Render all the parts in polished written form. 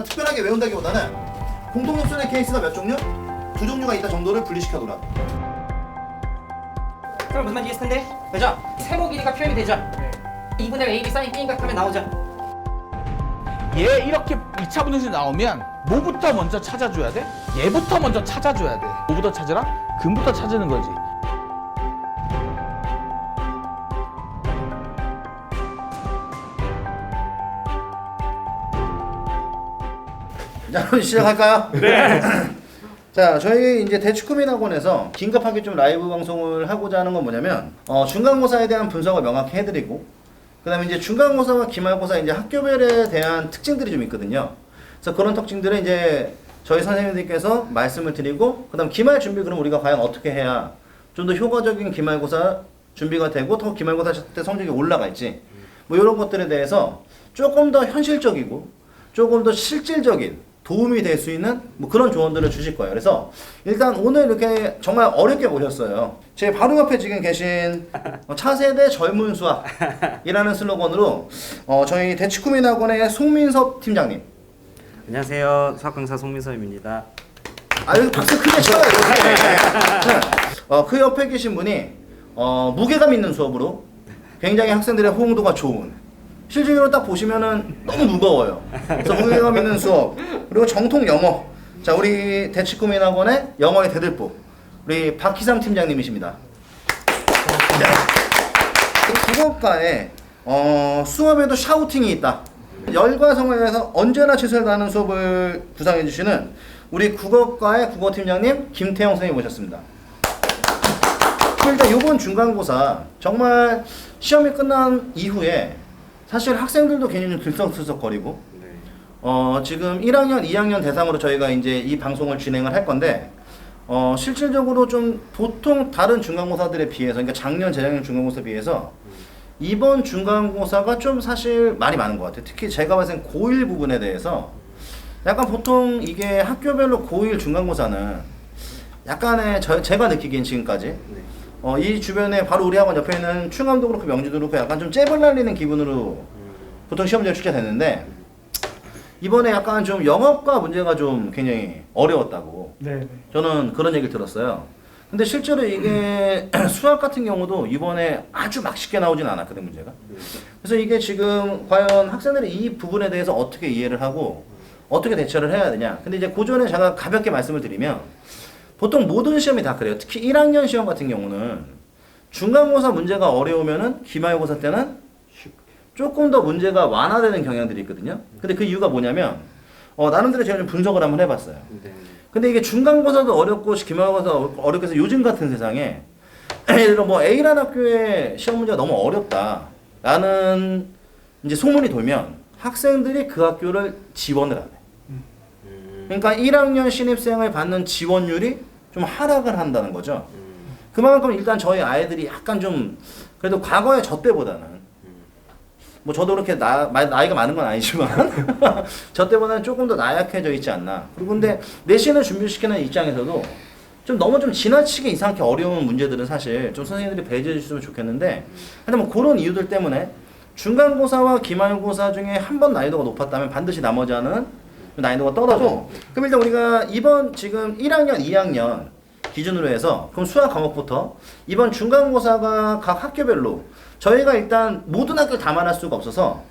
특별하게 외운다기보다는 공통역순의 케이스가 몇 종류? 두 종류가 있다 정도를 분리시켜둬라. 그럼 무슨 말인지 이해했을 텐데? 그죠? 세모 길이가 표현이 되죠? 2분의 AB 사인 B인 각 하면 나오죠? 얘 이렇게 2차 분형식 나오면 뭐부터 먼저 찾아줘야 돼? 얘부터 먼저 찾아줘야 돼. 뭐부터 찾으라? 근부터 찾는 거지. 자, 그럼 시작할까요? 네. 자, 저희 이제 대치쿠민학원에서 긴급하게 좀 라이브 방송을 하고자 하는 건 뭐냐면 중간고사에 대한 분석을 명확히 해드리고 그다음에 이제 중간고사와 기말고사 이제 학교별에 대한 특징들이 좀 있거든요. 그래서 그런 특징들을 이제 저희 선생님들께서 말씀을 드리고 그다음 기말 준비 그럼 우리가 과연 어떻게 해야 좀 더 효과적인 기말고사 준비가 되고 더 기말고사 때 성적이 올라갈지 뭐 이런 것들에 대해서 조금 더 현실적이고 조금 더 실질적인 도움이 될 수 있는 뭐 그런 조언들을 주실 거예요. 그래서 일단 오늘 이렇게 정말 어렵게 모셨어요. 제 바로 옆에 지금 계신 차세대 젊은 수학이라는 슬로건으로 저희 대치쿠민학원의 송민섭 팀장님. 안녕하세요. 수학 강사 송민섭입니다. 아 여기 박수 크게 쳐요. 그 옆에 계신 분이 무게감 있는 수업으로 굉장히 학생들의 호응도가 좋은. 실질적으로 딱 보시면은 너무 무거워요. 그래서 무게감 있는 수업 그리고 정통 영어. 자 우리 대치쿠민학원의 영어의 대들보 우리 박희삼 팀장님이십니다. 네. 국어과에 수업에도 샤우팅이 있다. 열과 성을 위해서 언제나 최선을 다하는 수업을 구상해 주시는 우리 국어과의 국어팀장님 김태형 선생님 모셨습니다. 일단 이번 중간고사 정말 시험이 끝난 이후에 사실 학생들도 괜히 좀 들썩들썩거리고 지금 1학년, 2학년 대상으로 저희가 이제 이 방송을 진행을 할 건데 실질적으로 좀 보통 다른 중간고사들에 비해서 그러니까 작년, 재작년 중간고사에 비해서 이번 중간고사가 좀 사실 말이 많은 것 같아요. 특히 제가 봤을 땐 고1 부분에 대해서 약간 보통 이게 학교별로 고1 중간고사는 약간의 제가 느끼기엔 지금까지 이 주변에 바로 우리 학원 옆에 있는 충암도 그렇고 명지도 그렇고 약간 좀 잽을 날리는 기분으로 보통 시험지가 출제됐는데 이번에 약간 좀 영어과 문제가 좀 굉장히 어려웠다고 저는 그런 얘기를 들었어요. 근데 실제로 이게 수학 같은 경우도 이번에 아주 막 쉽게 나오진 않았거든 문제가. 그래서 이게 지금 과연 학생들이 이 부분에 대해서 어떻게 이해를 하고 어떻게 대처를 해야 되냐. 근데 이제 그 전에 제가 가볍게 말씀을 드리면 보통 모든 시험이 다 그래요. 특히 1학년 시험 같은 경우는 중간고사 문제가 어려우면은 기말고사 때는 조금 더 문제가 완화되는 경향들이 있거든요. 근데 그 이유가 뭐냐면 나름대로 제가 좀 분석을 한번 해봤어요. 근데 이게 중간고사도 어렵고 기말고사 어렵고 해서 요즘 같은 세상에 예를 들어 뭐 A라는 학교의 시험 문제가 너무 어렵다라는 이제 소문이 돌면 학생들이 그 학교를 지원을 안 해. 그러니까 1학년 신입생을 받는 지원율이 좀 하락을 한다는 거죠. 그만큼 일단 저희 아이들이 약간 좀 그래도 과거의 저 때보다는 뭐 저도 그렇게 나이가 많은 건 아니지만 저 때보다는 조금 더 나약해져 있지 않나. 그리고 근데 내신을 준비시키는 입장에서도 좀 너무 좀 지나치게 이상하게 어려운 문제들은 사실 좀 선생님들이 배제해 주시면 좋겠는데 하여튼 뭐 그런 이유들 때문에 중간고사와 기말고사 중에 한 번 난이도가 높았다면 반드시 나머지 하나는 난이도가 떨어져. 그럼 일단 우리가 이번 지금 1학년, 2학년 기준으로 해서 그럼 수학 과목부터 이번 중간고사가 각 학교별로 저희가 일단 모든 학교를 다 말할 수가 없어서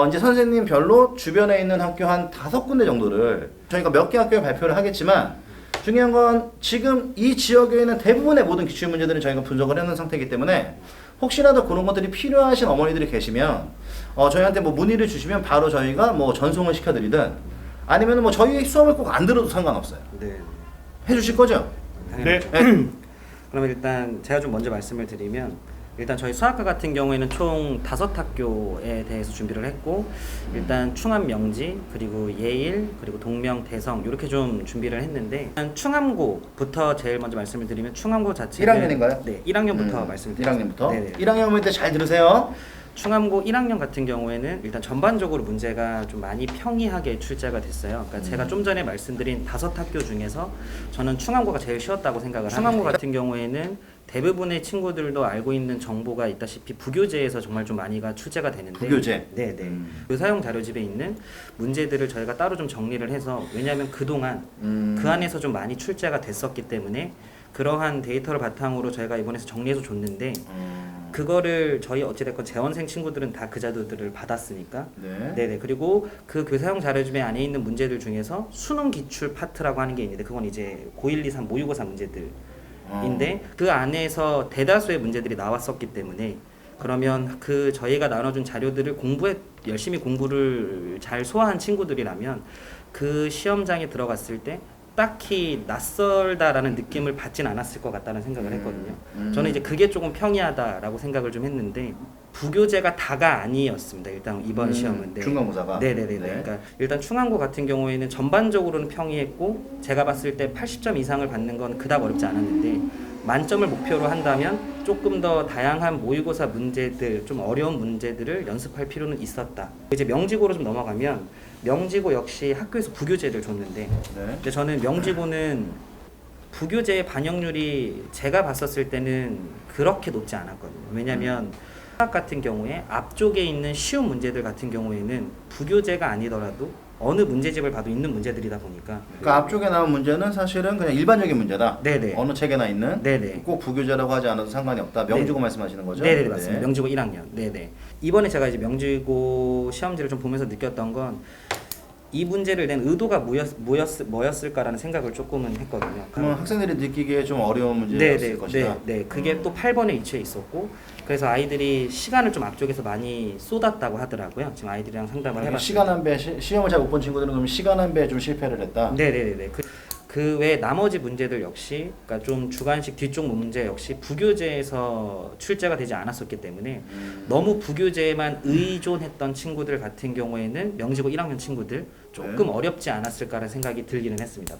이제 선생님별로 주변에 있는 학교 한 5군데 정도를 저희가 몇 개 학교에 발표를 하겠지만 중요한 건 지금 이 지역에 있는 대부분의 모든 기출 문제들은 저희가 분석을 해놓은 상태이기 때문에 혹시라도 그런 것들이 필요하신 어머니들이 계시면 저희한테 뭐 문의를 주시면 바로 저희가 뭐 전송을 시켜드리든 아니면 뭐 저희 수업을 꼭 안 들어도 상관없어요. 네. 해주실 거죠? 네. 그러면 일단 제가 좀 먼저 말씀을 드리면 일단 저희 수학과 같은 경우에는 총 5학교에 대해서 준비를 했고 일단 충암 명지 그리고 예일 그리고 동명 대성 이렇게 좀 준비를 했는데 일단 충암고부터 제일 먼저 말씀을 드리면 충암고 자체는 1학년인가요? 네, 1학년부터 말씀을 드릴게요. 1학년부터? 네네. 1학년부터 잘 들으세요. 충암고 1학년 같은 경우에는 일단 전반적으로 문제가 좀 많이 평이하게 출제가 됐어요. 그러니까 제가 좀 전에 말씀드린 5학교 중에서 저는 충암고가 제일 쉬웠다고 생각을 합니다. 충암고 같은 경우에는 대부분의 친구들도 알고 있는 정보가 있다시피 부교재에서 정말 좀 많이가 출제가 되는데 부교재? 네네. 그 사용 자료집에 있는 문제들을 저희가 따로 좀 정리를 해서 왜냐하면 그동안 그 안에서 좀 많이 출제가 됐었기 때문에 그러한 데이터를 바탕으로 저희가 이번에서 정리해서 줬는데 그거를 저희 어찌됐건 재원생 친구들은 다 그 자료들을 받았으니까 네. 네네. 그리고 그 교사용 자료집에 안에 있는 문제들 중에서 수능 기출 파트라고 하는 게 있는데 그건 이제 고1, 2, 3, 모의고사 문제들인데 그 안에서 대다수의 문제들이 나왔었기 때문에 그러면 그 저희가 나눠준 자료들을 열심히 공부를 잘 소화한 친구들이라면 그 시험장에 들어갔을 때 딱히 낯설다라는 느낌을 받진 않았을 것 같다는 생각을 했거든요. 저는 이제 그게 조금 평이하다라고 생각을 좀 했는데 부교재가 다가 아니었습니다. 일단 이번 시험은 네. 중간고사가. 네네네. 네. 그러니까 일단 충암고 같은 경우에는 전반적으로는 평이했고 제가 봤을 때 80점 이상을 받는 건 그닥 어렵지 않았는데 만점을 목표로 한다면 조금 더 다양한 모의고사 문제들, 좀 어려운 문제들을 연습할 필요는 있었다. 이제 명지고로 좀 넘어가면 명지고 역시 학교에서 부교재를 줬는데 네. 근데 저는 명지고는 부교재의 반영률이 제가 봤었을 때는 그렇게 높지 않았거든요. 왜냐하면 수학 같은 경우에 앞쪽에 있는 쉬운 문제들 같은 경우에는 부교재가 아니더라도 어느 문제집을 봐도 있는 문제들이다 보니까 그러니까 앞쪽에 나온 문제는 사실은 그냥 일반적인 문제다. 네네. 어느 책에나 있는. 네네. 꼭 부교재라고 하지 않아도 상관이 없다. 명지고 네네. 말씀하시는 거죠? 네네 맞습니다. 명지고 1학년. 네네. 이번에 제가 이제 명지고 시험지를 좀 보면서 느꼈던 건 이 문제를 낸 의도가 뭐였을까라는 생각을 조금은 했거든요. 그러면 학생들이 느끼기에 좀 어려운 문제였을 것이다. 네. 그게 또 8번에 위치해 있었고 그래서 아이들이 시간을 좀 앞쪽에서 많이 쏟았다고 하더라고요. 지금 아이들이랑 상담을 해봤어요. 시간 한배 시험을 잘 못 본 친구들은 그럼 시간 한배 좀 실패를 했다. 네네네. 그 외 나머지 문제들 역시 그러니까 좀 주관식 뒤쪽 문제 역시 부교재에서 출제가 되지 않았었기 때문에 너무 부교재에만 의존했던 친구들 같은 경우에는 명지고 1학년 친구들 조금 어렵지 않았을까라는 생각이 들기는 했습니다.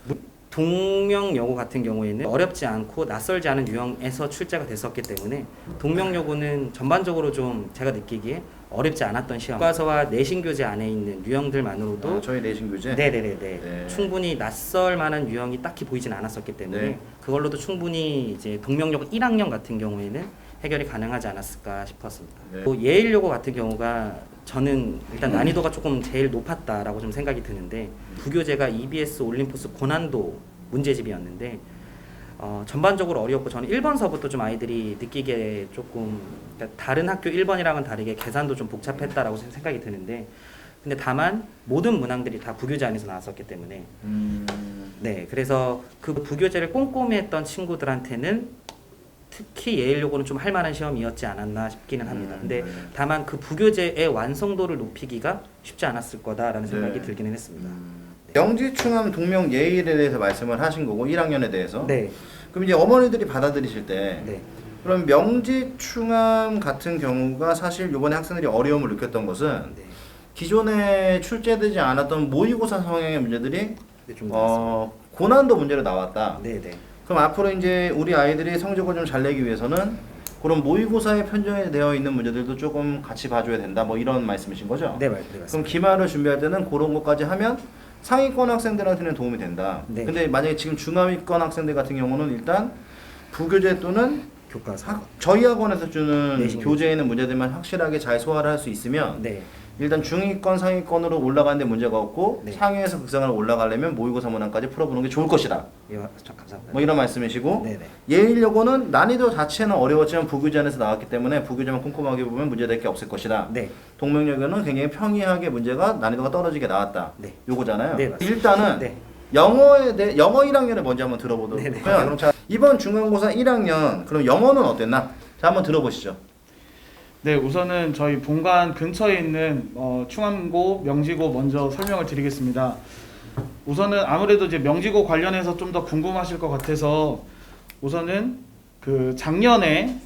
동명여고 같은 경우에는 어렵지 않고 낯설지 않은 유형에서 출제가 됐었기 때문에 동명여고는 전반적으로 좀 제가 느끼기에 어렵지 않았던 시험. 교과서와 내신 교재 안에 있는 유형들만으로도 저희 내신 교재. 네네네. 네. 충분히 낯설 만한 유형이 딱히 보이진 않았었기 때문에 네. 그걸로도 충분히 이제 동명여고 1학년 같은 경우에는 해결이 가능하지 않았을까 싶었습니다. 네. 또 예일여고 같은 경우가 저는 일단 난이도가 조금 제일 높았다라고 좀 생각이 드는데 부교재가 EBS 올림포스 고난도 문제집이었는데 전반적으로 어려웠고 저는 1번서부터 좀 아이들이 느끼기에 조금 그러니까 다른 학교 1번이랑은 다르게 계산도 좀 복잡했다라고 생각이 드는데 근데 다만 모든 문항들이 다 부교재 안에서 나왔었기 때문에 네 그래서 그 부교재를 꼼꼼히 했던 친구들한테는 특히 예일여고는 좀 할만한 시험이었지 않았나 싶기는 합니다. 근데 다만 그 부교재의 완성도를 높이기가 쉽지 않았을 거다라는 생각이 네. 들기는 했습니다. 명지, 충암, 동명, 예일에 대해서 말씀을 하신 거고 1학년에 대해서. 네. 그럼 이제 어머니들이 받아들이실 때 네. 그럼 명지, 충암 같은 경우가 사실 이번에 학생들이 어려움을 느꼈던 것은 네. 기존에 출제되지 않았던 모의고사 성향의 문제들이 네, 좀 고난도 문제로 나왔다. 네네. 그럼 앞으로 이제 우리 아이들이 성적을 좀 잘 내기 위해서는 그런 모의고사에 편성되어 있는 문제들도 조금 같이 봐줘야 된다. 뭐 이런 말씀이신 거죠? 네, 맞습니다. 그럼 기말을 준비할 때는 그런 것까지 하면 상위권 학생들한테는 도움이 된다. 네. 근데 만약에 지금 중하위권 학생들 같은 경우는 일단 부교재 또는 교과서. 저희 학원에서 주는 내신 교재에 있는 문제들만 확실하게 잘 소화를 할 수 있으면 네. 일단 중위권 상위권으로 올라가는데 문제가 없고 네. 상위에서 극상을 올라가려면 모의고사 문항까지 풀어보는 게 좋을 것이다. 예, 참 감사합니다. 뭐 이런 말씀이시고 네네. 예일여고는 난이도 자체는 어려웠지만 부교재 안에서 나왔기 때문에 부교재만 꼼꼼하게 보면 문제될 게 없을 것이다. 네. 동명여고는 굉장히 평이하게 문제가 난이도가 떨어지게 나왔다. 네. 요거잖아요. 네, 맞습니다. 일단은 네. 영어 1학년을 먼저 한번 들어보도록 네네. 할까요? 그럼 자, 이번 중간고사 1학년 그럼 영어는 어땠나? 자, 한번 들어보시죠. 네, 우선은 저희 본관 근처에 있는 충암고, 명지고 먼저 설명을 드리겠습니다. 우선은 아무래도 이제 명지고 관련해서 좀 더 궁금하실 것 같아서 우선은 그 작년에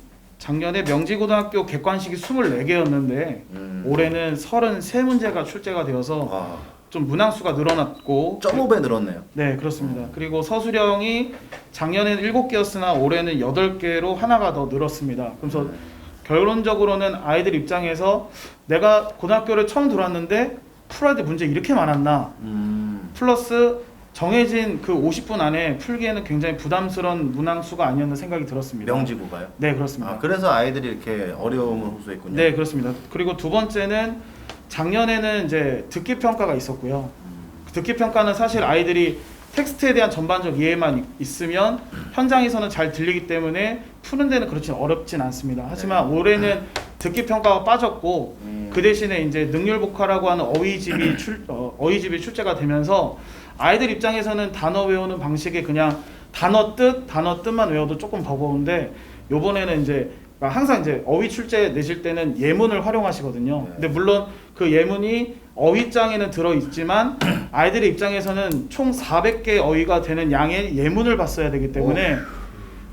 명지고등학교 객관식이 24개였는데 올해는 33문제가 출제가 되어서 좀 문항수가 늘어났고 0.5배 늘었네요. 네, 그렇습니다. 그리고 서술형이 작년에는 7개였으나 올해는 8개로 하나가 더 늘었습니다. 그래서 결론적으로는 아이들 입장에서 내가 고등학교를 처음 들어왔는데 풀어야 될 문제 이렇게 많았나, 플러스 정해진 그 50분 안에 풀기에는 굉장히 부담스러운 문항수가 아니었나 생각이 들었습니다. 명지고가요? 네, 그렇습니다. 아, 그래서 아이들이 이렇게 어려움을 호소했군요. 네, 그렇습니다. 그리고 두 번째는 작년에는 이제 듣기 평가가 있었고요. 듣기 평가는 사실 아이들이 텍스트에 대한 전반적 이해만 있으면 현장에서는 잘 들리기 때문에 푸는 데는 그렇진 어렵진 않습니다. 하지만 올해는 듣기 평가가 빠졌고 그 대신에 이제 능률복화라고 하는 어휘집이 출제가 되면서 아이들 입장에서는 단어 외우는 방식이 그냥 단어 뜻만 외워도 조금 버거운데, 요번에는 이제 항상 이제 어휘 출제 내실 때는 예문을 활용하시거든요. 근데 물론 그 예문이 어휘장에는 들어있지만 아이들의 입장에서는 총 400개 어휘가 되는 양의 예문을 봤어야 되기 때문에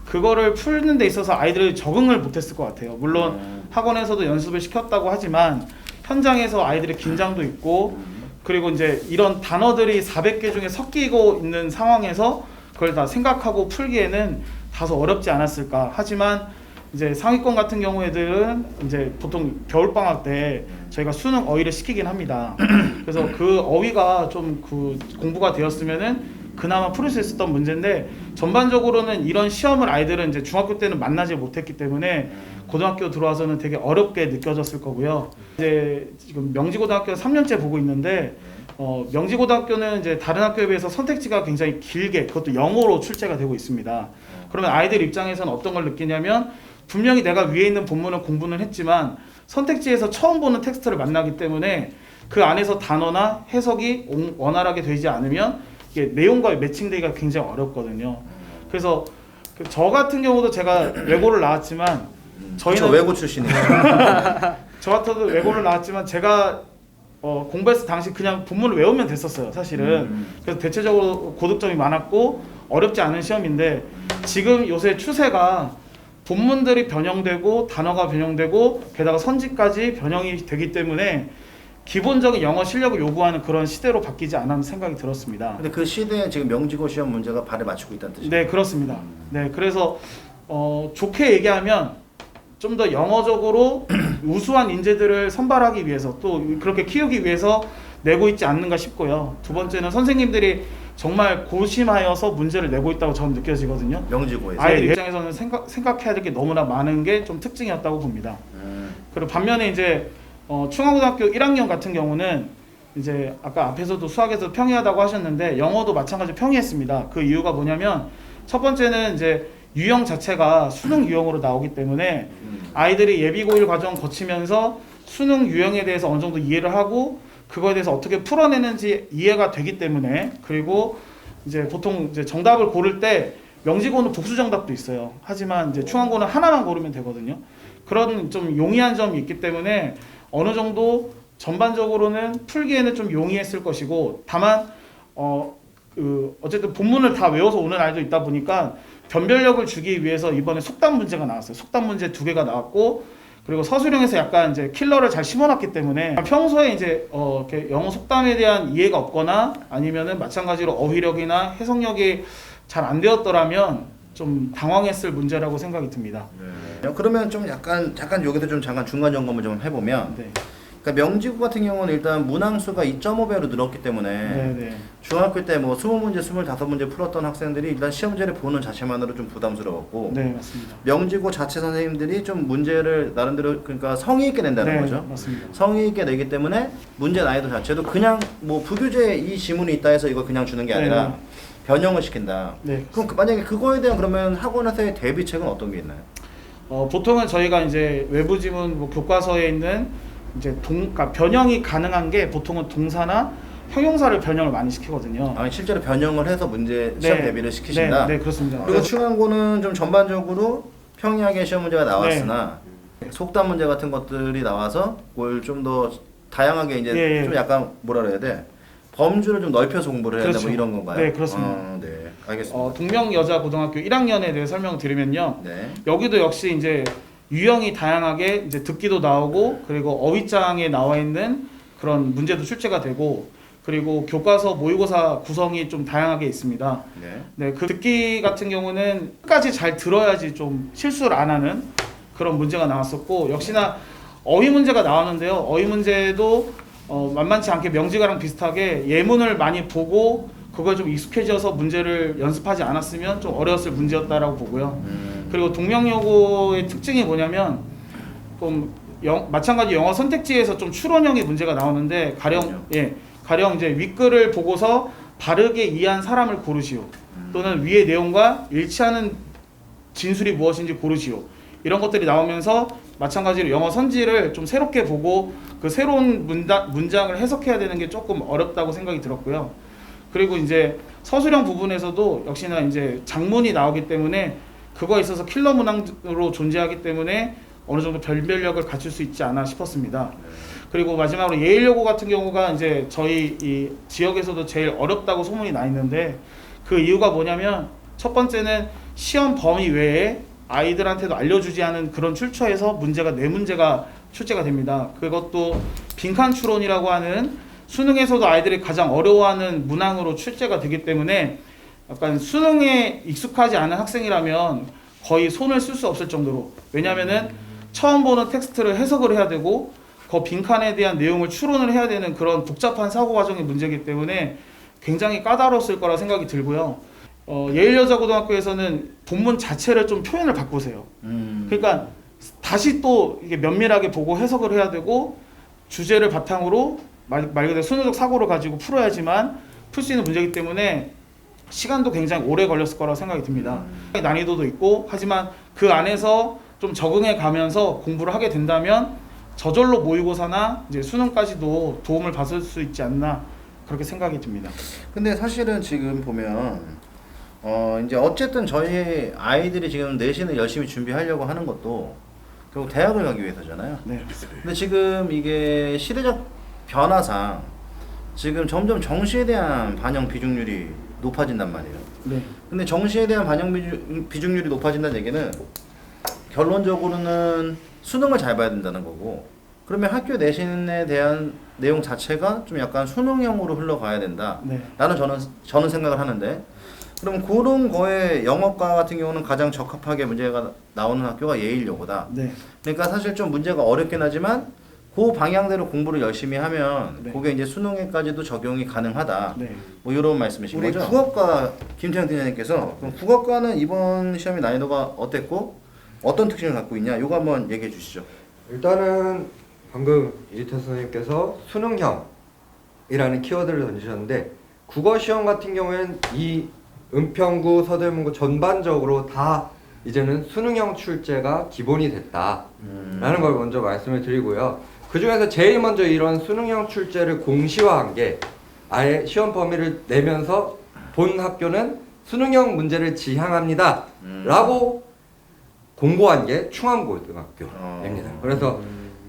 그거를 푸는 데 있어서 아이들이 적응을 못했을 것 같아요. 물론 학원에서도 연습을 시켰다고 하지만 현장에서 아이들의 긴장도 있고, 그리고 이제 이런 단어들이 400개 중에 섞이고 있는 상황에서 그걸 다 생각하고 풀기에는 다소 어렵지 않았을까. 하지만 이제 상위권 같은 경우에들은 이제 보통 겨울방학 때 저희가 수능 어휘를 시키긴 합니다. 그래서 그 어휘가 좀 그 공부가 되었으면은 그나마 풀을 수 있었던 문제인데, 전반적으로는 이런 시험을 아이들은 이제 중학교 때는 만나지 못했기 때문에 고등학교 들어와서는 되게 어렵게 느껴졌을 거고요. 이제 지금 명지고등학교 3년째 보고 있는데, 명지고등학교는 이제 다른 학교에 비해서 선택지가 굉장히 길게, 그것도 영어로 출제가 되고 있습니다. 그러면 아이들 입장에서는 어떤 걸 느끼냐면, 분명히 내가 위에 있는 본문을 공부는 했지만 선택지에서 처음 보는 텍스트를 만나기 때문에 그 안에서 단어나 해석이 원활하게 되지 않으면 이게 내용과의 매칭되기가 굉장히 어렵거든요. 그래서 저 같은 경우도 제가 외고를 나왔지만 저 외고 출신이에요. 저 같아도 외고를 나왔지만 제가 공부했을 당시 그냥 본문을 외우면 됐었어요, 사실은. 그래서 대체적으로 고득점이 많았고 어렵지 않은 시험인데, 지금 요새 추세가 본문들이 변형되고 단어가 변형되고 게다가 선지까지 변형이 되기 때문에 기본적인 영어 실력을 요구하는 그런 시대로 바뀌지 않았는 생각이 들었습니다. 근데 그 시대에 지금 명지고 시험 문제가 발을 맞추고 있다는 뜻이에요. 네, 그렇습니다. 네, 그래서 좋게 얘기하면 좀 더 영어적으로 우수한 인재들을 선발하기 위해서, 또 그렇게 키우기 위해서 내고 있지 않는가 싶고요. 두 번째는 선생님들이 정말 고심하여서 문제를 내고 있다고 저는 느껴지거든요. 명지고에서. 아이들 입장에서는 생각해야 될 게 너무나 많은 게 좀 특징이었다고 봅니다. 그리고 반면에 이제 충암고등학교 1학년 같은 경우는 이제 아까 앞에서도 수학에서 평이하다고 하셨는데 영어도 마찬가지로 평이했습니다. 그 이유가 뭐냐면, 첫 번째는 이제 유형 자체가 수능 유형으로 나오기 때문에 아이들이 예비고일 과정 거치면서 수능 유형에 대해서 어느 정도 이해를 하고 그거에 대해서 어떻게 풀어내는지 이해가 되기 때문에, 그리고 이제 보통 이제 정답을 고를 때 명지고는 복수 정답도 있어요. 하지만 이제 충암고는 하나만 고르면 되거든요. 그런 좀 용이한 점이 있기 때문에 어느 정도 전반적으로는 풀기에는 좀 용이했을 것이고, 다만 어쨌든 본문을 다 외워서 오는 아이도 있다 보니까 변별력을 주기 위해서 이번에 속담 문제가 나왔어요. 속담 문제 2개가 나왔고, 그리고 서술형에서 약간 이제 킬러를 잘 심어놨기 때문에 평소에 이제 이렇게 영어 속담에 대한 이해가 없거나 아니면은 마찬가지로 어휘력이나 해석력이 잘 안 되었더라면 좀 당황했을 문제라고 생각이 듭니다. 네. 그러면 좀 약간 여기서 좀 잠깐 중간 점검을 좀 해보면, 네. 그러니까 명지고 같은 경우는 일단 문항수가 2.5배로 늘었기 때문에 네. 중학교 때 뭐 20문제, 25문제 풀었던 학생들이 일단 시험지를 보는 자체만으로 좀 부담스러웠고, 네, 맞습니다. 명지고 자체 선생님들이 좀 문제를 나름대로 그러니까 성의 있게 낸다는 네, 거죠. 맞습니다. 성의 있게 내기 때문에 문제 난이도 자체도 그냥 뭐 부교재에 이 지문이 있다 해서 이걸 그냥 주는 게 아니라 네. 변형을 시킨다. 네. 그럼 만약에 그거에 대한 그러면 학원에서의 대비책은 어떤 게 있나요? 보통은 저희가 이제 외부 지문 뭐 교과서에 있는 이제 그러니까 변형이 가능한 게 보통은 동사나 형용사를 변형을 많이 시키거든요. 아니 실제로 변형을 해서 문제 시험 네. 대비를 시키신다. 네, 그렇습니다. 그리고 충암고는 좀 전반적으로 평이하게 시험 문제가 나왔으나 속담 문제 같은 것들이 나와서 그걸 좀 더 다양하게 이제 좀 약간 뭐라 그래야 돼? 범주를 좀 넓혀서 공부를 해야 된다 그렇죠. 뭐 이런 건가요? 네, 그렇습니다. 네, 알겠습니다. 동명여자고등학교 1학년에 대해 설명을 드리면요. 네. 여기도 역시 이제 유형이 다양하게 이제 듣기도 나오고, 그리고 어휘장에 나와 있는 그런 문제도 출제가 되고, 그리고 교과서 모의고사 구성이 좀 다양하게 있습니다. 네. 네, 그 듣기 같은 경우는 끝까지 잘 들어야지 좀 실수를 안 하는 그런 문제가 나왔었고 역시나 어휘 문제가 나왔는데요. 어휘 문제도 만만치 않게 명지가랑 비슷하게 예문을 많이 보고 그걸 좀 익숙해져서 문제를 연습하지 않았으면 좀 어려웠을 문제였다라고 보고요. 그리고 동명여고의 특징이 뭐냐면 좀 마찬가지 영어 선택지에서 좀 추론형의 문제가 나오는데 가령 이제 윗글을 보고서 바르게 이해한 사람을 고르시오. 또는 위의 내용과 일치하는 진술이 무엇인지 고르시오. 이런 것들이 나오면서 마찬가지로 영어 선지를 좀 새롭게 보고 그 새로운 문장을 해석해야 되는 게 조금 어렵다고 생각이 들었고요. 그리고 이제 서술형 부분에서도 역시나 이제 장문이 나오기 때문에 그거에 있어서 킬러 문항으로 존재하기 때문에 어느 정도 변별력을 갖출 수 있지 않아 싶었습니다. 그리고 마지막으로 예일여고 같은 경우가 이제 저희 이 지역에서도 제일 어렵다고 소문이 나 있는데 그 이유가 뭐냐면 첫 번째는 시험 범위 외에 아이들한테도 알려주지 않은 그런 출처에서 문제가 4문제가 출제가 됩니다. 그것도 빈칸 추론이라고 하는 수능에서도 아이들이 가장 어려워하는 문항으로 출제가 되기 때문에 약간 수능에 익숙하지 않은 학생이라면 거의 손을 쓸 수 없을 정도로, 왜냐면은 처음 보는 텍스트를 해석을 해야 되고 그 빈칸에 대한 내용을 추론을 해야 되는 그런 복잡한 사고 과정의 문제이기 때문에 굉장히 까다로웠을 거라 생각이 들고요. 예일여자고등학교에서는 본문 자체를 좀 표현을 바꾸세요. 그러니까 다시 또 이게 면밀하게 보고 해석을 해야 되고 주제를 바탕으로 말 그대로 수능적 사고를 가지고 풀어야지만 풀 수 있는 문제이기 때문에 시간도 굉장히 오래 걸렸을 거라고 생각이 듭니다. 난이도도 있고 하지만 그 안에서 좀 적응해 가면서 공부를 하게 된다면 저절로 모의고사나 이제 수능까지도 도움을 받을 수 있지 않나 그렇게 생각이 듭니다. 근데 사실은 지금 보면 이제 어쨌든 저희 아이들이 지금 내신을 열심히 준비하려고 하는 것도 결국 대학을 가기 위해서잖아요. 네. 근데 지금 이게 시대적 변화상 지금 점점 정시에 대한 반영 비중률이 높아진단 말이에요. 네. 근데 정시에 대한 반영 비중률이 높아진다는 얘기는 결론적으로는 수능을 잘 봐야 된다는 거고, 그러면 학교 내신에 대한 내용 자체가 좀 약간 수능형으로 흘러가야 된다. 네. 라는 저는 생각을 하는데, 그럼 그런 거에 영어과 같은 경우는 가장 적합하게 문제가 나오는 학교가 예일여고다. 네. 그러니까 사실 좀 문제가 어렵긴 하지만 그 방향대로 공부를 열심히 하면 네. 그게 이제 수능에까지도 적용이 가능하다. 네. 뭐 이런 말씀이신 우리 거죠? 국어과 김태형 팀장님께서 그럼 국어과는 이번 시험의 난이도가 어땠고 어떤 특징을 갖고 있냐? 이거 한번 얘기해 주시죠. 일단은 방금 이지태 선생님께서 수능형이라는 키워드를 던지셨는데 국어 시험 같은 경우에는 이 은평구, 서대문구 전반적으로 다 이제는 수능형 출제가 기본이 됐다라는 걸 먼저 말씀을 드리고요. 그 중에서 제일 먼저 이런 수능형 출제를 공시화한 게 아예 시험 범위를 내면서 본 학교는 수능형 문제를 지향합니다 라고 공고한 게 충암고등학교입니다. 그래서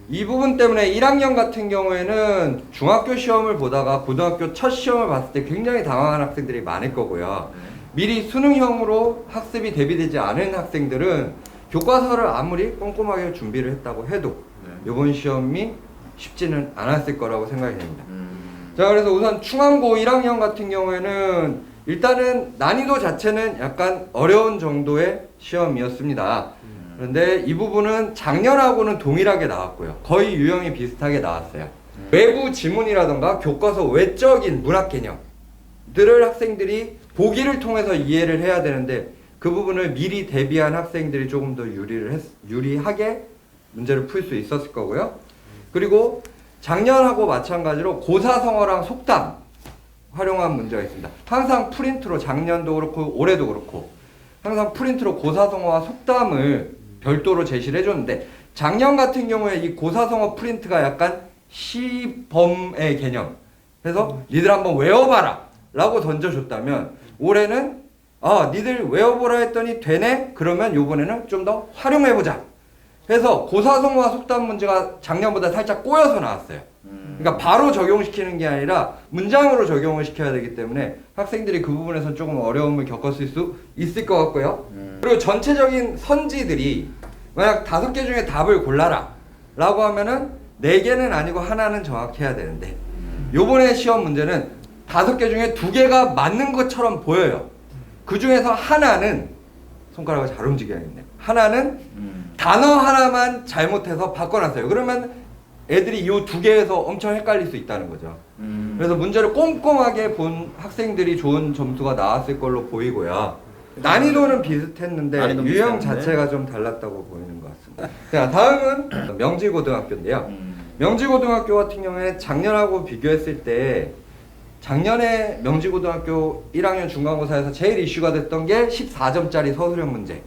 이 부분 때문에 1학년 같은 경우에는 중학교 시험을 보다가 고등학교 첫 시험을 봤을 때 굉장히 당황한 학생들이 많을 거고요. 미리 수능형으로 학습이 대비되지 않은 학생들은 교과서를 아무리 꼼꼼하게 준비를 했다고 해도 이번 시험이 쉽지는 않았을 거라고 생각이 됩니다. 자, 그래서 우선 충암고 1학년 같은 경우에는 일단은 난이도 자체는 약간 어려운 정도의 시험이었습니다. 그런데 이 부분은 작년하고는 동일하게 나왔고요. 거의 유형이 비슷하게 나왔어요. 외부 지문이라던가 교과서 외적인 문학 개념들을 학생들이 보기를 통해서 이해를 해야 되는데 그 부분을 미리 대비한 학생들이 조금 더 유리하게 문제를 풀 수 있었을 거고요. 그리고 작년하고 마찬가지로 고사성어랑 속담 활용한 문제가 있습니다. 항상 프린트로 작년도 그렇고 올해도 그렇고 항상 프린트로 고사성어와 속담을 별도로 제시를 해줬는데 작년 같은 경우에 이 고사성어 프린트가 약간 시범의 개념 그래서 니들 한번 외워봐라 라고 던져줬다면 올해는 니들 외워보라 했더니 되네? 그러면 요번에는 좀 더 활용해보자 해서 고사성어와 속담 문제가 작년보다 살짝 꼬여서 나왔어요. 그러니까 바로 적용시키는 게 아니라 문장으로 적용을 시켜야 되기 때문에 학생들이 그 부분에서 조금 어려움을 겪었을 수 있을 것 같고요. 그리고 전체적인 선지들이 만약 5개 중에 답을 골라라 라고 하면은 4개는 아니고 하나는 정확해야 되는데 요번에 시험 문제는 5개 중에 2개가 맞는 것처럼 보여요. 그 중에서 하나는 손가락을 잘 움직여야겠네요. 하나는 단어 하나만 잘못해서 바꿔놨어요. 그러면 애들이 이 두 개에서 엄청 헷갈릴 수 있다는 거죠. 그래서 문제를 꼼꼼하게 본 학생들이 좋은 점수가 나왔을 걸로 보이고요. 난이도는 비슷했는데 난이도는 유형 비슷했는데. 자체가 좀 달랐다고 보이는 것 같습니다. 자, 다음은 명지고등학교인데요. 명지고등학교 같은 경우에 작년하고 비교했을 때 작년에 명지고등학교 1학년 중간고사에서 제일 이슈가 됐던 게 14점짜리 서술형 문제.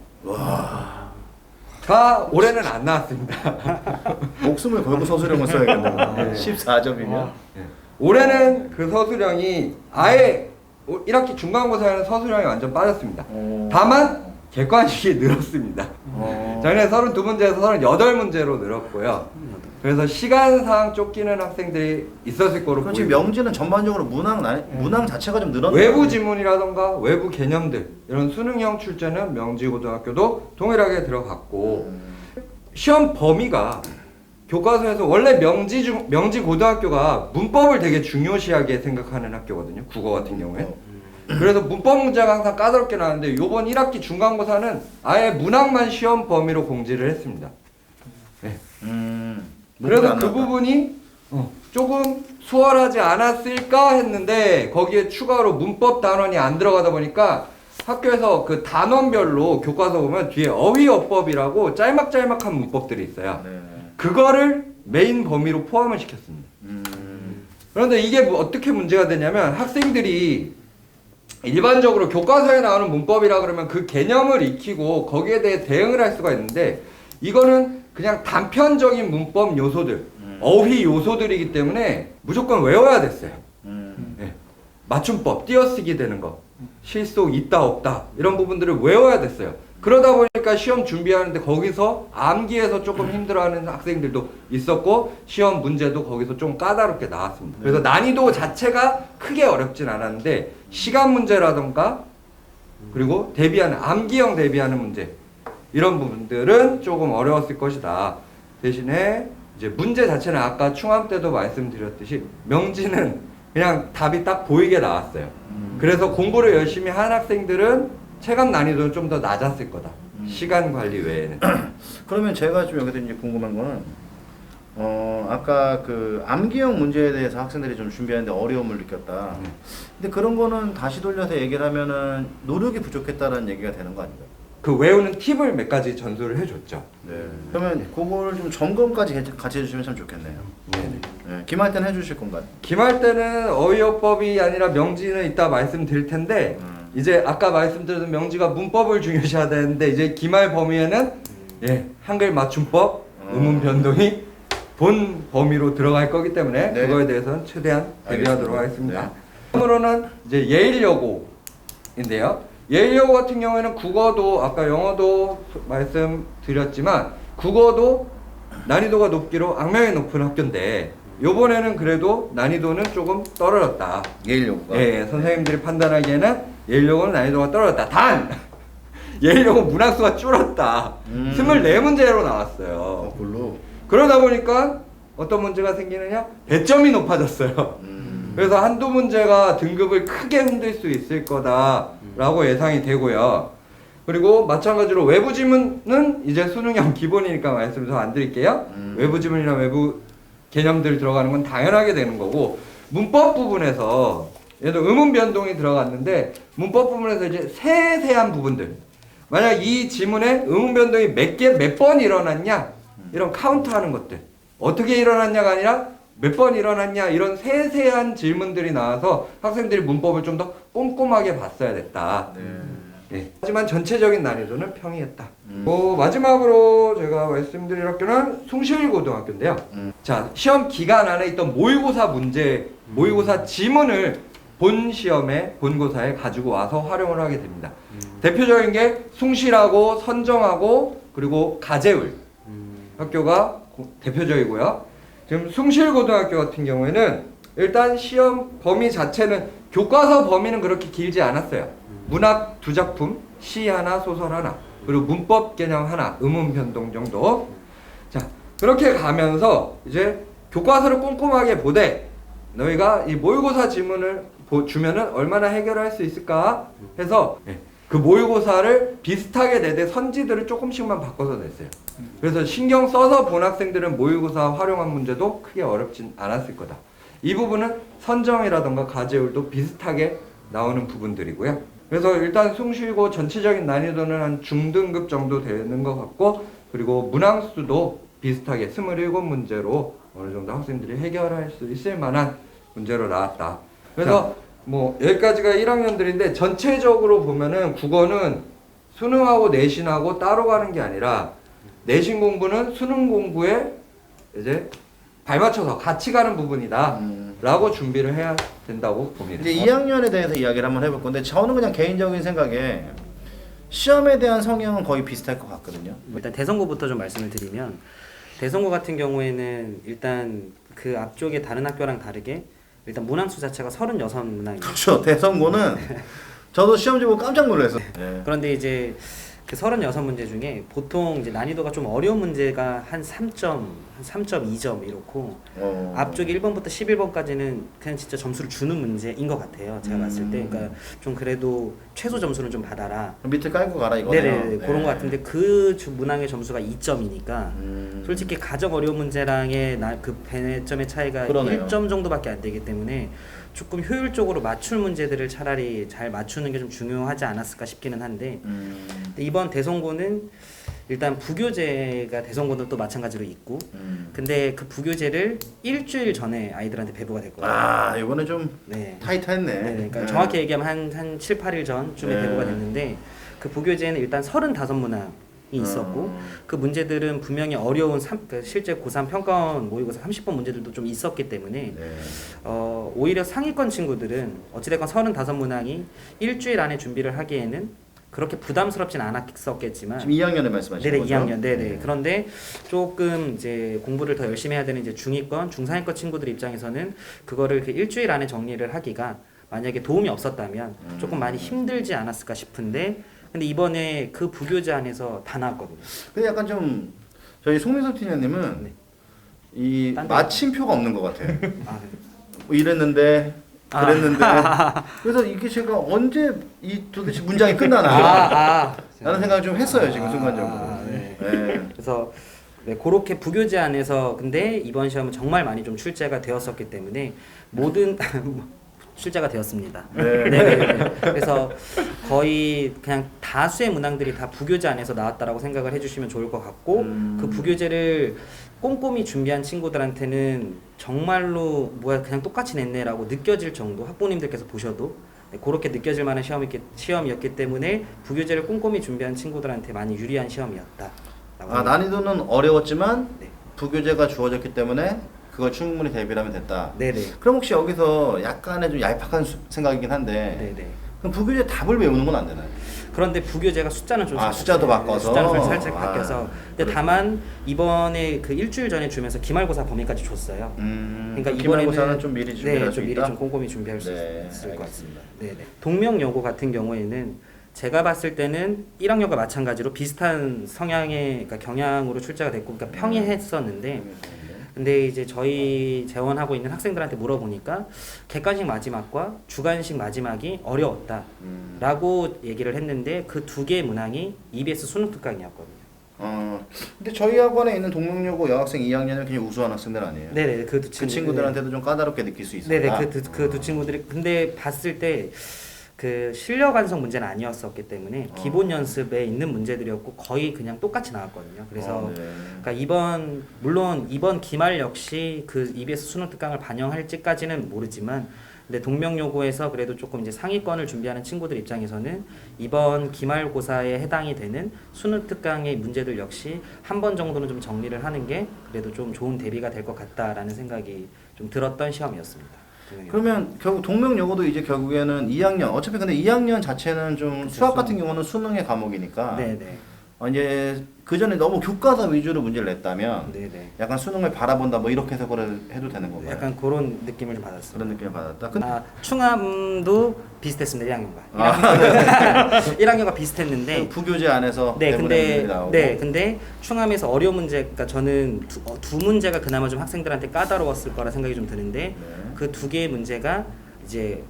가 올해는 안 나왔습니다. 목숨을 걸고 서술형을 써야겠네요. 네. 14점이면. 올해는 그 서술형이 아예 1학기 중간고사에는 서술형이 완전 빠졌습니다. 다만 객관식이 늘었습니다. 작년에 32문제에서 38문제로 늘었고요. 그래서 시간상 쫓기는 학생들이 있었을 거로 그렇지, 보입니다. 명지는 전반적으로 문항 자체가 좀 늘었네. 외부 지문이라던가 외부 개념들 이런 수능형 출제는 명지고등학교도 동일하게 들어갔고 시험 범위가 교과서에서 원래 명지고등학교가 문법을 되게 중요시하게 생각하는 학교거든요. 국어 같은 경우에. 그래서 문법 문제가 항상 까다롭게 나왔는데 이번 1학기 중간고사는 아예 문학만 시험 범위로 공지를 했습니다. 네. 그래서 그 부분이 조금 수월하지 않았을까 했는데 거기에 추가로 문법 단원이 안 들어가다 보니까 학교에서 그 단원별로 교과서 보면 뒤에 어휘어법이라고 짤막짤막한 문법들이 있어요. 네. 그거를 메인 범위로 포함을 시켰습니다. 그런데 이게 어떻게 문제가 되냐면 학생들이 일반적으로 교과서에 나오는 문법이라 그러면 그 개념을 익히고 거기에 대해 대응을 할 수가 있는데 이거는 그냥 단편적인 문법 요소들, 어휘 요소들이기 때문에 무조건 외워야 됐어요. 네. 맞춤법, 띄어쓰기 되는 거, 실속 있다 없다 이런 부분들을 외워야 됐어요. 그러다 보니까 시험 준비하는데 거기서 암기해서 조금 힘들어하는 학생들도 있었고 시험 문제도 거기서 좀 까다롭게 나왔습니다. 그래서 난이도 자체가 크게 어렵진 않았는데 시간 문제라던가 그리고 대비하는 암기형 대비하는 문제 이런 부분들은 조금 어려웠을 것이다. 대신에 이제 문제 자체는 아까 충암 때도 말씀드렸듯이 명지는 그냥 답이 딱 보이게 나왔어요. 그래서 공부를 열심히 한 학생들은 체감 난이도는 좀 더 낮았을 거다. 시간 관리 외에는. 그러면 제가 좀 여기서 이제 궁금한 거는 아까 그 암기형 문제에 대해서 학생들이 좀 준비하는데 어려움을 느꼈다. 근데 그런 거는 다시 돌려서 얘기를 하면은 노력이 부족했다라는 얘기가 되는 거 아닌가요? 그 외우는 팁을 몇 가지 전수를 해줬죠. 네. 그러면 그거를 좀 점검까지 같이 해주시면 참 좋겠네요. 네. 기말 때는 해주실 건가요? 기말 때는 어휘어법이 아니라 명지는 이따 말씀드릴 텐데 이제 아까 말씀드렸던 명지가 문법을 중요시해야 되는데 이제 기말 범위에는 한글 맞춤법, 의문 변동이 본 범위로 들어갈 거기 때문에 네. 그거에 대해서는 최대한 대비하도록 알겠습니다. 하겠습니다. 다음으로는 이제 예일여고인데요. 예일여고 같은 경우에는 국어도 아까 영어도 말씀드렸지만 국어도 난이도가 높기로 악명이 높은 학교인데 요번에는 그래도 난이도는 조금 떨어졌다. 예일여고가. 선생님들이 판단하기에는 예일여고는 난이도가 떨어졌다. 단! 예일여고 문학수가 줄었다. 24문제로 나왔어요. 그걸로. 그러다 보니까 어떤 문제가 생기느냐? 배점이 높아졌어요. 그래서 한두 문제가 등급을 크게 흔들 수 있을 거다라고 예상이 되고요. 그리고 마찬가지로 외부 지문은 이제 수능형 기본이니까 말씀 더 안 드릴게요. 외부 지문이나 외부 개념들 들어가는 건 당연하게 되는 거고 문법 부분에서 얘도 의문 변동이 들어갔는데 문법 부분에서 이제 세세한 부분들 만약 이 지문에 의문 변동이 몇 번 일어났냐 이런 카운트하는 것들 어떻게 일어났냐가 아니라 몇 번 일어났냐 이런 세세한 질문들이 나와서 학생들이 문법을 좀 더 꼼꼼하게 봤어야 됐다. 하지만 전체적인 난이도는 평이했다. 마지막으로 제가 말씀드릴 학교는 숭실고등학교인데요. 자, 시험 기간 안에 있던 모의고사 문제, 모의고사 지문을 본 시험에, 본고사에 가지고 와서 활용을 하게 됩니다. 대표적인 게 숭실하고 선정하고 그리고 가재울 학교가 대표적이고요. 지금 숭실고등학교 같은 경우에는 일단 시험 범위 자체는 교과서 범위는 그렇게 길지 않았어요. 문학 2작품, 시 하나, 소설 하나, 그리고 문법 개념 하나, 의문 변동 정도. 자, 그렇게 가면서 이제 교과서를 꼼꼼하게 보되 너희가 이 모의고사 지문을 주면은 얼마나 해결할 수 있을까 해서 그 모의고사를 비슷하게 내되 선지들을 조금씩만 바꿔서 냈어요. 그래서 신경 써서 본 학생들은 모의고사 활용한 문제도 크게 어렵진 않았을 거다. 이 부분은 선정이라던가 가제율도 비슷하게 나오는 부분들이고요. 그래서 일단 숭실고 전체적인 난이도는 한 중등급 정도 되는 것 같고, 그리고 문항수도 비슷하게 27문제로 어느 정도 학생들이 해결할 수 있을 만한 문제로 나왔다. 그래서 뭐 여기까지가 1학년들인데 전체적으로 보면은 국어는 수능하고 내신하고 따로 가는 게 아니라 내신 공부는 수능 공부에 이제 발맞춰서 같이 가는 부분이다 라고 준비를 해야 된다고 봅니다. 이제 2학년에 대해서 이야기를 한번 해볼 건데 저는 그냥 개인적인 생각에 시험에 대한 성향은 거의 비슷할 것 같거든요. 일단 대선고부터 좀 말씀을 드리면, 대선고 같은 경우에는 일단 그 앞쪽에 다른 학교랑 다르게 일단 문항수 자체가 36문항이에요. 그렇죠. 대선고는 저도 시험지 보고 깜짝 놀랐어요. 네. 그런데 이제 그 36문제 중에 보통 이제 난이도가 좀 어려운 문제가 한 3점, 한 3.2점 이렇고, 앞쪽 1번부터 11번까지는 그냥 진짜 점수를 주는 문제인 것 같아요. 제가 봤을 때. 그러니까 좀 그래도 최소 점수는 좀 받아라. 밑에 깔고 가라 이거네요. 네네, 그런 것 같은데 그 문항의 점수가 2점이니까 솔직히 가장 어려운 문제랑의 그 배점의 차이가 그러네요. 1점 정도밖에 안 되기 때문에 조금 효율적으로 맞출 문제들을 차라리 잘 맞추는 게 좀 중요하지 않았을까 싶기는 한데, 근데 이번 대선고는 일단 부교재가 대선고도 또 마찬가지로 있고, 근데 그 부교재를 일주일 전에 아이들한테 배부가 됐거든요. 아 이번에 좀 네. 타이트했네. 네, 그러니까 네. 정확히 얘기하면 한 7, 8일 전쯤에 네. 배부가 됐는데, 그 부교재는 일단 35문항이 있었고, 그 문제들은 분명히 어려운 그 실제 고3 평가원 모의고사 30번 문제들도 좀 있었기 때문에 네. 오히려 상위권 친구들은 어찌됐건 35문항이 일주일 안에 준비를 하기에는 그렇게 부담스럽진 않았었겠지만, 지금 2학년에 말씀하시는 네네, 거죠? 2학년, 네네. 그런데 조금 이제 공부를 더 열심히 해야 되는 이제 중위권, 중상위권 친구들 입장에서는 그거를 그 일주일 안에 정리를 하기가 만약에 도움이 없었다면 조금 많이 힘들지 않았을까 싶은데, 근데 이번에 그 부교재 안에서 다 나왔거든요. 근데 약간 좀 저희 송민석 팀장님은 네. 이 딴 데. 마침표가 없는 것 같아요. 아, 뭐 이랬는데 그랬는데 그래서 이게 제가 언제 이 도대체 문장이 끝나나 라는 생각을 좀 했어요 지금 순간적으로. 네. 네. 그래서 네, 그렇게 부교재 안에서, 근데 이번 시험은 정말 많이 좀 출제가 되었었기 때문에 모든 출제가 되었습니다. 네. 네. 그래서 거의 그냥 다수의 문항들이 다 부교재 안에서 나왔다라고 생각을 해주시면 좋을 것 같고, 그 부교재를 꼼꼼히 준비한 친구들한테는 정말로 뭐야 그냥 똑같이 냈네라고 느껴질 정도, 학부모님들께서 보셔도 네, 그렇게 느껴질 만한 시험이었기 때문에 부교재를 꼼꼼히 준비한 친구들한테 많이 유리한 시험이었다. 아 난이도는 어려웠지만 네. 부교재가 주어졌기 때문에 그걸 충분히 대비를 하면 됐다. 네네. 그럼 혹시 여기서 약간의 좀 얄팍한 생각이긴 한데 네네. 그럼 부교재 답을 외우는 건 안 되나요? 그런데 부교재가 숫자는 좀 숫자도 바꿔서? 숫자는 좀 살짝 아, 바뀌어서. 근데 그렇구나. 다만 이번에 그 일주일 전에 주면서 기말고사 범위까지 줬어요. 그러니까 기말고사는 좀 미리 준비할 네, 수 좀 미리 있다? 좀 꼼꼼히 준비할 수 네, 있을 것 알겠습니다. 같습니다. 네네. 동명여고 같은 경우에는 제가 봤을 때는 1학년과 마찬가지로 비슷한 성향의, 그러니까 경향으로 출제가 됐고, 그러니까 평이했었는데, 근데 이제 저희 재원하고 있는 학생들한테 물어보니까 객관식 마지막과 주관식 마지막이 어려웠다라고 얘기를 했는데, 그 두 개의 문항이 EBS 수능 특강이었거든요. 근데 저희 학원에 있는 동명여고 여학생 2학년은 굉장히 우수한 학생들 아니에요? 네네, 그 두 그 친구들한테도 좀 까다롭게 느낄 수 있었다. 네네, 그 두 친구들이 근데 봤을 때 그 실력 완성 문제는 아니었었기 때문에 기본 연습에 있는 문제들이었고 거의 그냥 똑같이 나왔거든요. 그래서 네. 그러니까 물론 이번 기말 역시 그 EBS 수능 특강을 반영할지까지는 모르지만, 근데 동명여고에서 그래도 조금 이제 상위권을 준비하는 친구들 입장에서는 이번 기말고사에 해당이 되는 수능 특강의 문제들 역시 한 번 정도는 좀 정리를 하는 게 그래도 좀 좋은 대비가 될 것 같다라는 생각이 좀 들었던 시험이었습니다. 그러면 결국 동명여고도 이제 결국에는 2학년 어차피 근데 2학년 자체는 좀 그렇죠, 수학 같은 경우는 수능의 과목이니까 네네. 이제 그 전에 너무 교과서 위주로 문제를 냈다면 네네. 약간 수능을 바라본다 뭐 이렇게 해석을 해도 되는 건가요? 약간 그런 느낌을 좀 받았어요. 그런 느낌을 받았다. 충암도 비슷했습니다. 1학년과 1학년과 비슷했는데, 부교재 안에서 네, 대부분의 근데 문제들이 나오고 근데 충암에서 어려운 문제, 그러니까 저는 두 문제가 그나마 좀 학생들한테 까다로웠을 거라 생각이 좀 드는데, 네. 그 두 개의 문제가 이제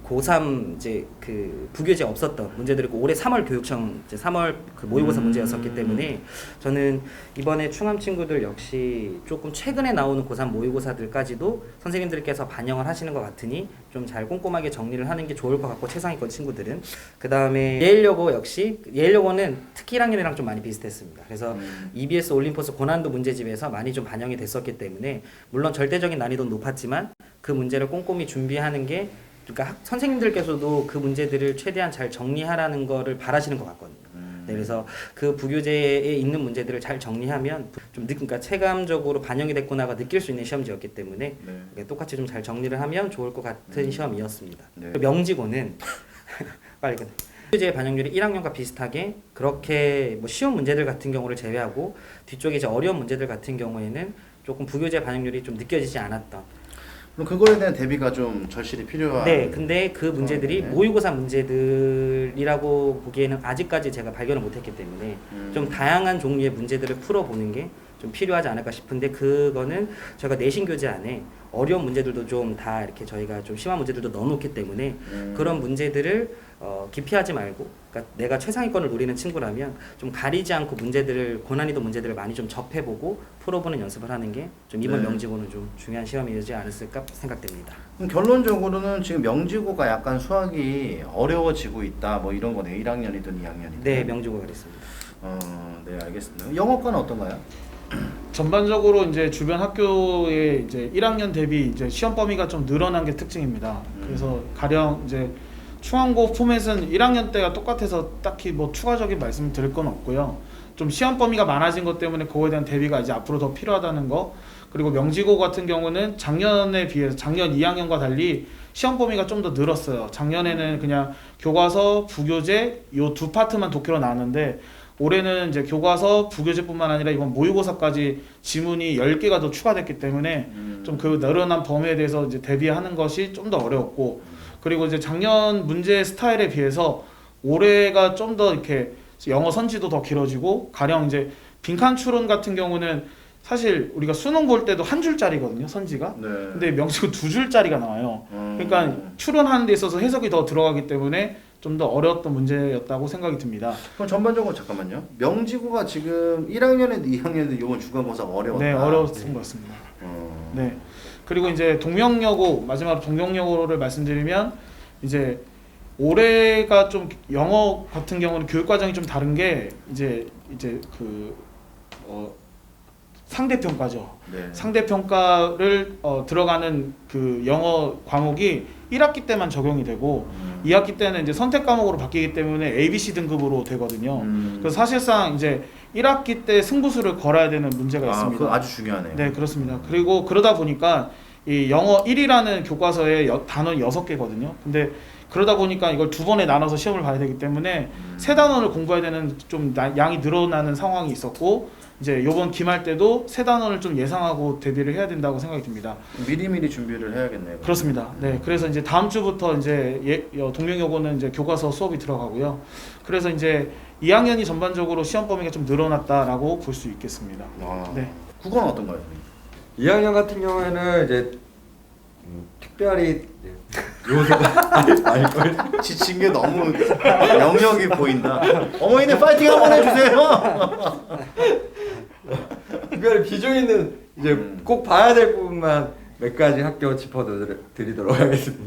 고3 이제 그 부교재 없었던 문제들이고 올해 3월 교육청 이제 3월 그 모의고사 문제였었기 때문에 저는 이번에 충암 친구들 역시 조금 최근에 나오는 고3 모의고사들까지도 선생님들께서 반영을 하시는 것 같으니 좀 잘 꼼꼼하게 정리를 하는 게 좋을 것 같고 최상위권 친구들은 그 다음에 예일여고 역시 예일여고는 특히 1학년이랑 좀 많이 비슷했습니다. 그래서 EBS 올림포스 고난도 문제집에서 많이 좀 반영이 됐었기 때문에 물론 절대적인 난이도는 높았지만 그 문제를 꼼꼼히 준비하는 게 그러니까 선생님들께서도 그 문제들을 최대한 잘 정리하라는 거를 바라시는 것 같거든요. 네, 그래서 그 부교재에 있는 문제들을 잘 정리하면 좀 그러니까 체감적으로 반영이 됐구나가 느낄 수 있는 시험지였기 때문에 네. 똑같이 좀 잘 정리를 하면 좋을 것 같은 시험이었습니다. 네. 명지고는 빨리 끝내. 부교재 반영률이 1학년과 비슷하게 그렇게 뭐 쉬운 문제들 같은 경우를 제외하고 뒤쪽에 이제 어려운 문제들 같은 경우에는 조금 부교재 반영률이 좀 느껴지지 않았던. 그럼 그거에 대한 대비가 좀 절실히 필요한. 네, 근데 그 문제들이 네. 모의고사 문제들이라고 보기에는 아직까지 제가 발견을 못했기 때문에 좀 다양한 종류의 문제들을 풀어보는 게 좀 필요하지 않을까 싶은데 그거는 저희가 내신 교재 안에 어려운 문제들도 좀 다 이렇게 저희가 좀 심한 문제들도 넣어놓기 때문에 그런 문제들을 기피하지 말고 그러니까 내가 최상위권을 노리는 친구라면 좀 가리지 않고 문제들을 고난이도 문제들을 많이 좀 접해보고 풀어보는 연습을 하는 게 좀 이번 네. 명지고는 좀 중요한 시험이지 않았을까 생각됩니다. 그럼 결론적으로는 지금 명지고가 약간 수학이 어려워지고 있다 뭐 이런 거네요. 1학년이든 2학년이든. 네, 명지고가 그랬습니다. 네, 알겠습니다. 영어과는 어떤가요? 전반적으로 이제 주변 학교의 이제 1학년 대비 이제 시험 범위가 좀 늘어난 게 특징입니다. 그래서 가령 이제 충암고 포맷은 1학년 때가 똑같아서 딱히 뭐 추가적인 말씀을 드릴 건 없고요. 좀 시험 범위가 많아진 것 때문에 그거에 대한 대비가 이제 앞으로 더 필요하다는 거. 그리고 명지고 같은 경우는 작년에 비해서 작년 2학년과 달리 시험 범위가 좀 더 늘었어요. 작년에는 그냥 교과서, 부교재 요 두 파트만 독해로 나왔는데 올해는 이제 교과서, 부교재뿐만 아니라 이번 모의고사까지 지문이 10개가 더 추가됐기 때문에 좀 그 늘어난 범위에 대해서 이제 대비하는 것이 좀 더 어려웠고 그리고 이제 작년 문제 스타일에 비해서 올해가 좀 더 이렇게 영어 선지도 더 길어지고 가령 이제 빈칸 추론 같은 경우는 사실 우리가 수능 볼 때도 한 줄짜리거든요, 선지가. 네. 근데 명식은 두 줄짜리가 나와요. 그러니까 추론하는 데 있어서 해석이 더 들어가기 때문에 좀 더 어려웠던 문제였다고 생각이 듭니다. 그럼 전반적으로 잠깐만요. 명지고가 지금 1학년에도 2학년에도 이번 중간고사가 어려웠다. 네, 어려웠던 것 같습니다. 네. 그리고 이제 동명여고 마지막으로 동명여고를 말씀드리면 이제 올해가 좀 영어 같은 경우는 교육 과정이 좀 다른 게 이제 그 상대평가죠. 네. 상대평가를 들어가는 그 영어 과목이 1학기 때만 적용이 되고 2학기 때는 이제 선택 과목으로 바뀌기 때문에 ABC 등급으로 되거든요. 그래서 사실상 이제 1학기 때 승부수를 걸어야 되는 문제가 있습니다. 그거 아주 중요하네요. 네, 그렇습니다. 그리고 그러다 보니까 이 영어 1이라는 교과서에 단원이 6개거든요. 근데 그러다 보니까 이걸 두 번에 나눠서 시험을 봐야 되기 때문에 세 단원을 공부해야 되는 좀 양이 늘어나는 상황이 있었고 이제 요번 기말 때도 세 단원을 좀 예상하고 대비를 해야 된다고 생각이 듭니다. 미리미리 준비를 해야겠네요. 그렇습니다. 네, 그래서 이제 다음 주부터 이제 동명여고는 이제 교과서 수업이 들어가고요. 그래서 이제 2학년이 전반적으로 시험 범위가 좀 늘어났다라고 볼 수 있겠습니다. 네. 국어는 어떤가요? 2학년 같은 경우에는 이제 특별히 요소가 알걸 지친 게 너무 영역이 보인다. 어머니들 파이팅 한번 해주세요. 특별히 비중 있는 이제 꼭 봐야 될 부분만 몇 가지 학교 짚어드리도록 하겠습니다.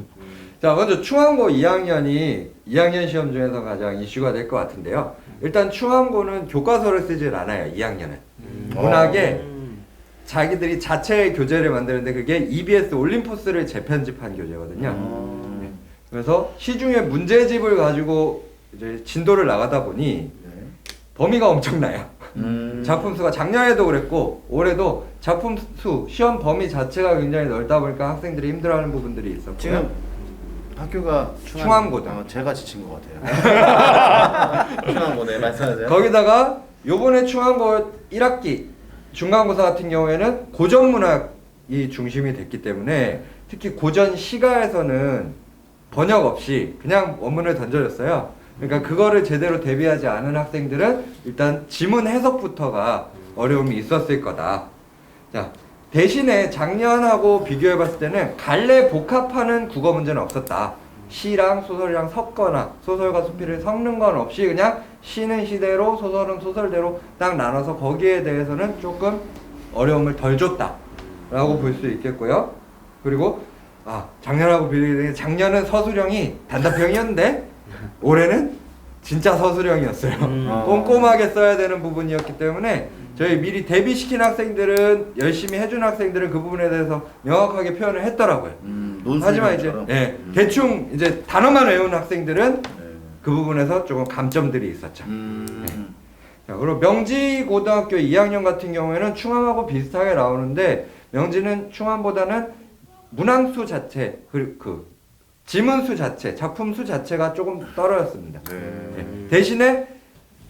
자, 먼저 충암고 2학년이 2학년 시험 중에서 가장 이슈가 될 것 같은데요. 일단 충암고는 교과서를 쓰질 않아요. 2학년은 문학에 자기들이 자체 교재를 만드는데 그게 EBS 올림포스를 재편집한 교재거든요. 네. 그래서 시중에 문제집을 가지고 이제 진도를 나가다 보니 범위가 엄청나요. 작품 수가 작년에도 그랬고 올해도 작품 수, 시험 범위 자체가 굉장히 넓다 보니까 학생들이 힘들어하는 부분들이 있었고요. 지금 학교가 충암고등. 제가 지친 것 같아요. 충암고 네 말씀하세요. 거기다가 요번에 충암고 1학기 중간고사 같은 경우에는 고전 문학이 중심이 됐기 때문에 특히 고전 시가에서는 번역 없이 그냥 원문을 던져줬어요. 그러니까 그거를 제대로 대비하지 않은 학생들은 일단 지문 해석부터가 어려움이 있었을 거다. 자, 대신에 작년하고 비교해봤을 때는 갈래 복합하는 국어 문제는 없었다. 시랑 소설이랑 섞거나 소설과 수필을 섞는 건 없이 그냥 시는 시대로 소설은 소설대로 딱 나눠서 거기에 대해서는 조금 어려움을 덜 줬다라고 볼 수 있겠고요. 그리고 작년하고 비교해 작년은 서술형이 단답형이었는데 올해는 진짜 서술형이었어요. 꼼꼼하게 써야 되는 부분이었기 때문에 저희 미리 대비시킨 학생들은 열심히 해준 학생들은 그 부분에 대해서 명확하게 표현을 했더라고요. 하지만 이제 대충 이제 단어만 외운 학생들은 그 부분에서 조금 감점들이 있었죠. 자, 그리고 명지고등학교 2학년 같은 경우에는 충암하고 비슷하게 나오는데 명지는 충암보다는 문항수 자체 그 지문수 자체 작품수 자체가 조금 떨어졌습니다. 대신에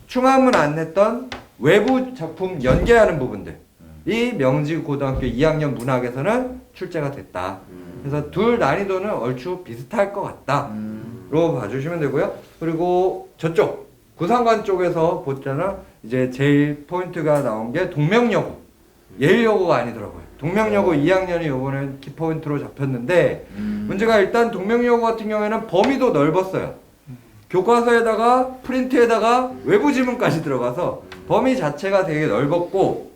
충암은 안 냈던 외부 작품 연계하는 부분들 이 명지고등학교 2학년 문학에서는 출제가 됐다. 그래서 둘 난이도는 얼추 비슷할 것 같다로 봐주시면 되고요. 그리고 저쪽 구상관 쪽에서 보자면 이제 제일 포인트가 나온 게 동명여고 예일여고가 아니더라고요. 동명여고 2학년이 이번엔 키포인트로 잡혔는데 문제가 일단 동명여고 같은 경우에는 범위도 넓었어요. 교과서에다가 프린트에다가 외부 지문까지 들어가서 범위 자체가 되게 넓었고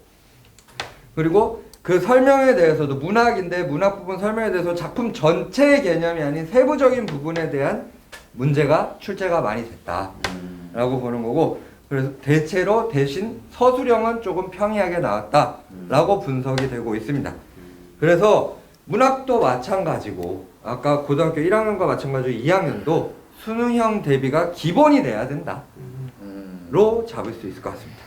그리고 그 설명에 대해서도 문학인데 문학 부분 설명에 대해서 작품 전체의 개념이 아닌 세부적인 부분에 대한 문제가 출제가 많이 됐다라고 보는 거고 그래서 대체로 대신 서술형은 조금 평이하게 나왔다라고 분석이 되고 있습니다. 그래서 문학도 마찬가지고 아까 고등학교 1학년과 마찬가지로 2학년도 수능형 대비가 기본이 돼야 된다로 잡을 수 있을 것 같습니다.